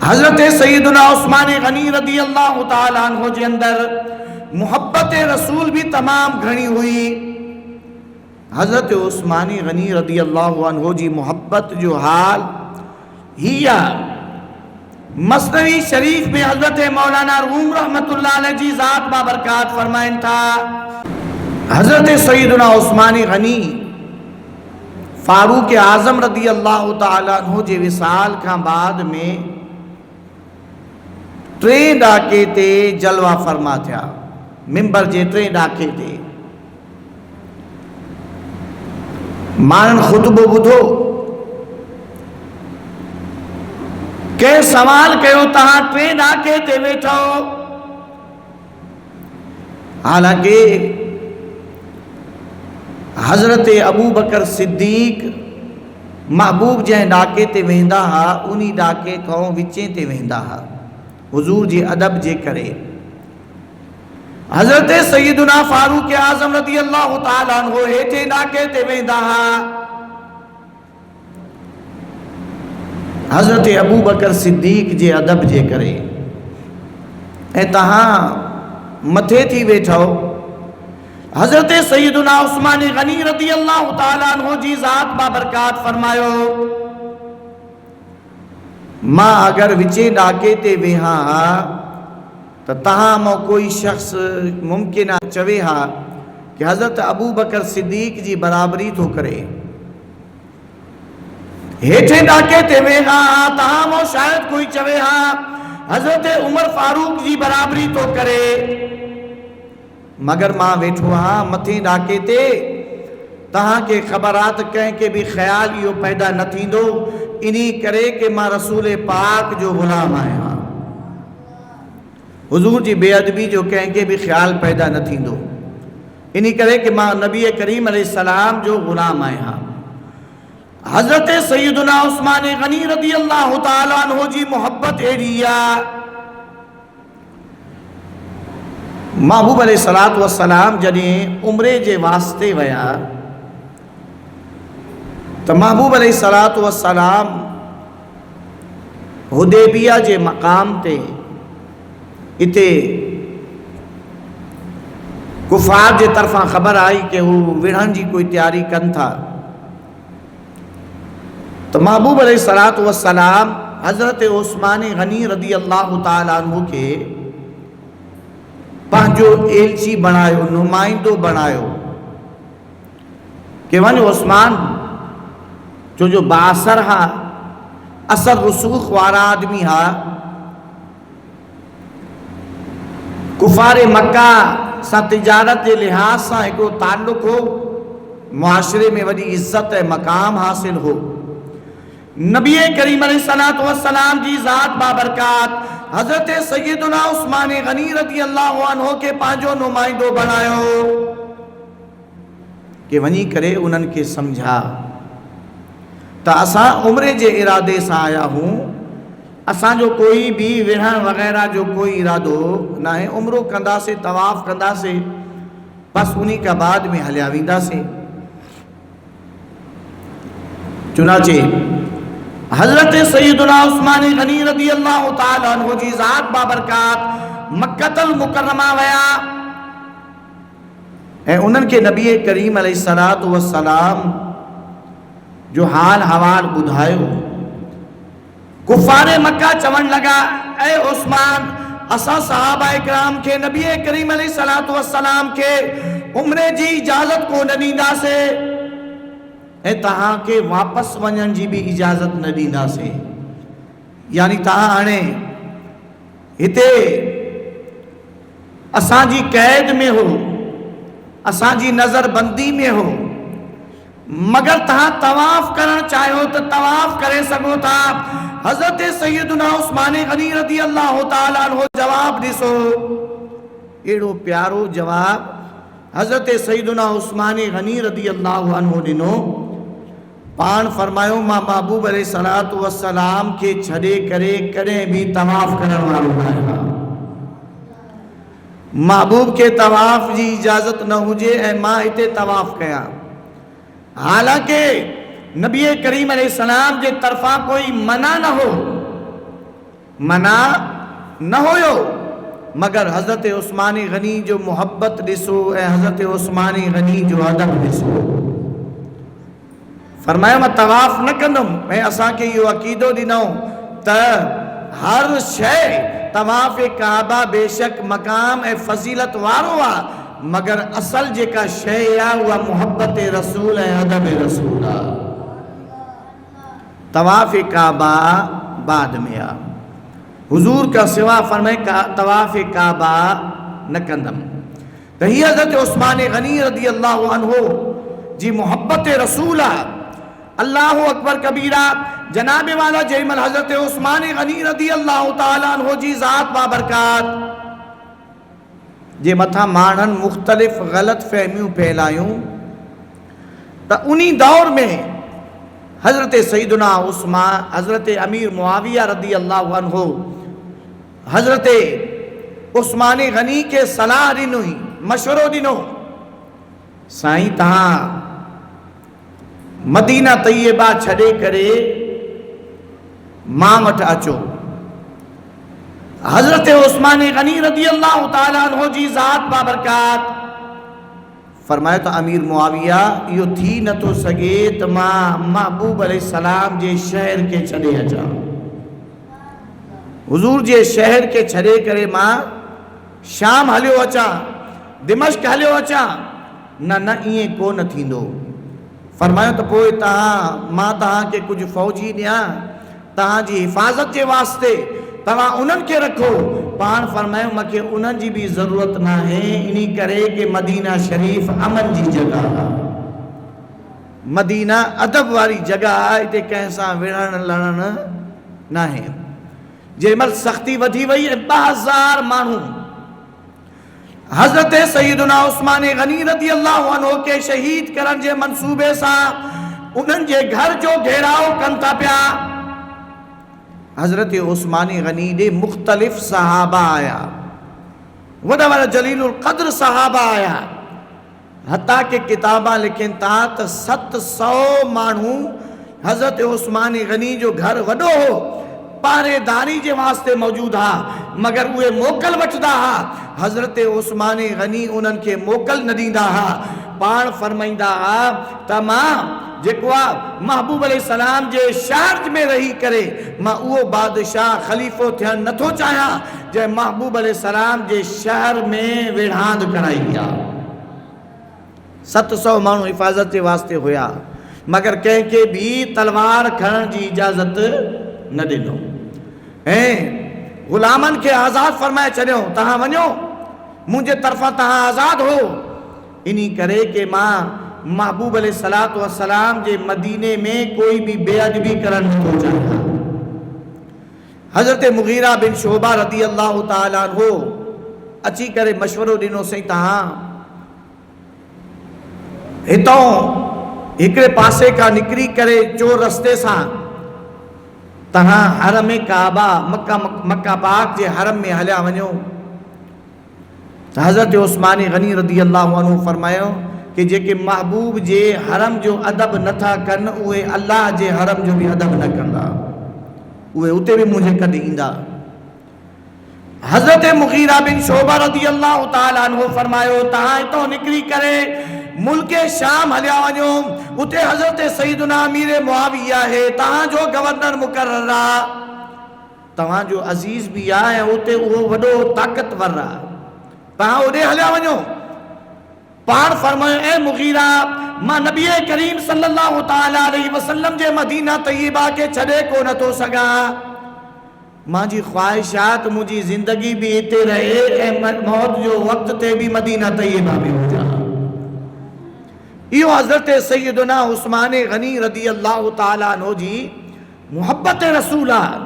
حضرت سیدنا عثمان غنی رضی اللہ تعالیٰ عنہ جے اندر محبت رسول بھی تمام گھنی ہوئی. حضرت عثمان غنی رضی اللہ عنہ جی محبت جو حال ہی مثنوی شریف میں حضرت مولانا روم رحمت اللہ علیہ جی ذات بابرکات فرمائن تھا. حضرت سیدنا عثمان غنی فاروق اعظم رضی اللہ تعالیٰ عنہ جے وصال کا بعد میں 3 ڈاکے تے جلوہ فرما تھیا. ممبر جے 3 ڈاکے تے مانن خطبو بدھو کہ سوال کہو تہاں 3 ڈاکے تے بیٹھو. حالانکہ حضرت ابو بکر صدیق محبوب جہاں ڈاکے تے وہندا ہا انہی ڈاکے کھوں وچیں تے وہندا ہا حضور جی ادب جے کرے. حضرت سیدنا فاروق اعظم رضی اللہ تعالیٰ عنہ ہیٹھے ڈاکے تے وہندا ہا. حضرت ابو بکر صدیق جے ادب جے کرے اے تہاں متھے تھی بیٹھو. حضرت سیدنا عثمان غنی رضی اللہ تعالیٰ عنہ جی ذات بابرکات فرمایو ماں اگر وچے ڈاکے تے وہاں تو تہاں مو کوئی شخص ممکنہ چوے ہا کہ حضرت ابو بکر صدیق جی برابری تو کرے. ہیٹھے ڈاکے تے وہاں تہاں مو شاید کوئی چوے ہا حضرت عمر فاروق جی برابری تو کرے. مگر ماں بیٹھو ہاں متھی ڈاکے تے تہاں کے خبرات کہیں کہ بھی خیال یہ پیدا نہ تھی دو انہی کرے کہ ماں رسول پاک جو غلام آئے ہاں. حضور جی بے ادبی جو کہیں کہ بھی خیال پیدا نہ تھی دو انہی کرے کہ ماں نبی کریم علیہ السلام جو غلام آئے ہاں. حضرت سیدنا عثمان غنی رضی اللہ تعالیٰ عنہ جی محبت ایڈیا محبوب علیہ السلام جنہیں عمرے جے واسطے ویا تو محبوب علیہ السلام حدیبیہ جے مقام تے اتے کفار جے طرفاں خبر آئی کہ وہ وڑھن جی کوئی تیاری کن تھا. تو محبوب علیہ السلام حضرت عثمان غنی رضی اللہ تعالیٰ عنہ کے پانچو ایلچی بنایو نمائندو بنایو کہ ون عثمان جو باثر ہا اثر رسوخ وارا آدمی ہا کفار مکہ سا تجارت لحاظ سا ایک تعلق ہو معاشرے میں وڈی عزت مقام حاصل ہو. نبی کریم علیہ السلام جی ذات بابرکات حضرت سیدنا عثمان غنی رضی اللہ عنہ کے پانچوں نمائندوں بنایو کہ ونی کرے انہن کے سمجھا تا اساں عمرے جے ارادے سے آیا ہوں. اساں جو کوئی بھی وڑھن وغیرہ جو کوئی ارادو نہ ہے عمرو کندہ سے طواف کندہ سے بس انہی کا بعد میں ہلیا ویندہ سے. چنانچہ حضرت سیدنا عثمان غنی رضی اللہ تعالیٰ عنہ جی ذات بابرکات مکہ المکرمہ ویا اے انہن کے نبی کریم علیہ السلام جو حال حوال بدھائیو. کفار مکہ چون لگا اے عثمان اسا صحابہ اکرام کے نبی کریم علیہ السلام کے عمرے جی اجازت کو نہ دیندا سے اے تہاں کے واپس ونجن جی بھی اجازت نہ دیندا سے. یعنی تہاں آنے ہتے اساں جی قید میں ہو اساں جی نظر بندی میں ہو مگر تہاں طواف کرن چاہے ہو تو طواف کرے سکو تھا. حضرت سیدنا عثمان غنی رضی اللہ تعالیٰ عنہ جواب دیسو ایڑو پیارو جواب حضرت سیدنا عثمان غنی رضی اللہ عنہ دنو پان فرمایو ماں محبوب علیہ السلام کے چھڑے کرے کرے بھی طواف کرن والو ہے. محبوب کے طواف جی اجازت نہ ہوجے اے ماں اتے طواف کیا. حالانکہ نبی کریم علیہ السلام جے طرفہ کوئی منع نہ ہو मना न हुयो, मगर हज़रत उस्मान गनी जो मुहब्बत ॾिसो ऐं हज़रत उस्मान गनी जो अदब ॾिसो। फरमायो मां तवाफ़ न कंदुमि। ऐं असांखे इहो अक़ीदो ॾिनो त हर शइ तवाफ़ काबा बेशक मक़ाम ऐं फज़ीलत वारो आहे, मगर असल जेका शइ आहे उहा मुहब्बत रसूल ऐं अदब रसूल आहे। तवाफ़ काबा बाद में आहे। हुजूर का सिवा फरमाए तवाफ़ काबा न कंदुमि। त हीअ हज़रत उस्मान गनी रज़ी अल्लाह अन्हु जी मुहब्बत रसूल आहे। अल्लाह अकबर कबीरा। जनाब वाला जैमल हज़रत उस्मान गनी रज़ी अल्लाह ताला अन्हु जी ज़ात बाबरकात जे मथा माण्हुनि मुख़्तलिफ़ ग़लत फ़हमियूं फैलायूं त उन्ही दौर में हज़रत सैयदना उस्मान, हज़रत अमीर मुआविया रज़ी अल्लाह अन्हु हज़रत उस्मान गनी के सलाह ॾिनी, मशवरो ॾिनो, साईं तव्हां मदीना तैयबा छॾे करे मां वटि अचो। हज़रत उस्मान गनी रज़ी अल्लाह ताला अन्हु जी ज़ात बाबरकात फरमायो त अमीर मुआविया इहो थी नथो सघे त मां महबूब अलैहिस्सलाम जे शहर के छॾे अचां। हुजूर जे शहर के छॾे करे मां शाम हलियो अचां, दिमश्क हलियो अचां। न न ईअं कोन थींदो। फरमायो त पोइ मां तव्हांखे कुझु फ़ौजी ॾियां तव्हांजी हिफ़ाज़त जे वास्ते, तव्हां उन्हनि खे रखो। पाण फरमायो मूंखे उन्हनि जी बि ज़रूरत न आहे, इन करे कि मदीना शरीफ़ अमन जी जॻह आहे, मदीना अदब वारी जॻह आहे, हिते कंहिं सां विढ़ण लड़ण न आहे। जंहिंमहिल सख़्ती वधी वई 2000 माण्हू हज़रत सैयदना उस्मान गनी रज़ी अल्लाह अन्हु के शहीद करण जे मंसूबे सां उन्हनि जे घर जो घेराव कनि था पिया। हज़रत उस्मान गनी ॾे मुख़्तलिफ़ सहाबा आया, वॾा वॾा जलीलुल क़द्र सहाबा आया। हता के किताबा लिखनि था त 700 माण्हू हज़रत उस्मान गनी जो घर वॾो हो, पारेदारी जे वास्ते मौजूद हा, मगर उहे मोकल वठंदा हा। हज़रत उस्मान गनी उन्हनि खे मोकल न ॾींदा हा। पाण फरमाईंदा हा त मां जेको आहे महबूब अलैहिस्सलाम जे शहर में रही करे मां उहो बादशाह ख़लीफ़ो थियणु नथो चाहियां जंहिं महबूब अलैहिस्सलाम जे शहर में विढ़ांद कराई आहे। 700 माण्हू हिफ़ाज़त जे वास्ते हुया, मगर कंहिंखे बि तलवार खणण जी इजाज़त न ॾिनो ऐं ग़ुलामनि खे आज़ाद फरमाए छॾियो, तव्हां वञो, मुंहिंजे तरफ़ां तव्हां आज़ाद हो। इन्ही करे कि मां महबूब अलैहिस्सलातु वस्सलाम जे मदीने में कोई भी बेअदबी करण नथो चाहियां। हज़रत मुगीरा बिन शोबा रज़ी अल्लाह ताला अन्हु अची करे मशवरो ॾिनो, साईं तव्हां हितां हिकिड़े पासे खां निकिरी करे चोर रस्ते सां तव्हां हरम काबा मक्का पाक जे हरम में हलिया वञो। हज़रत उस्मान गनी रज़ी अल्लाह अन्हु फरमायो कि जेके महबूब जे हरम जो अदब नथा कनि उहे अल्लाह जे हरम जो भी अदब न कंदा, उहे उते भी मुंहिंजे कॾहिं ईंदा। हज़रत मुगीरा बिन शोबा रज़ी अल्लाह ताला अन्हु फरमायो तव्हां हितां निकिरी करे मुल्क शाम हलिया वञो, उते हज़रत सैयदना अमीर मुआविया है, तव्हांजो गवर्नर मुक़र्रर आहे, तव्हांजो अज़ीज़ भी आहे ऐं उते उहो वॾो ताक़तवर आहे, तव्हां ओॾे हलिया वञो। पाण फरमायो ऐ मुगीरा मां नबी करीम सल्लल्लाहु ताला अलैहि वसल्लम जे मदीना तैयबा के छॾे को नथो सघां। मुंहिंजी ख़्वाहिशात मुंहिंजी ज़िंदगी भी हिते रहे ऐं मौत जो वक़्त ते भी मदीना तैयबा में हुजां। इहो हज़रत सैयदना उस्मान गनी रज़ी अल्लाह ताला अन्हु जी मुहब्बत रसूल आहे।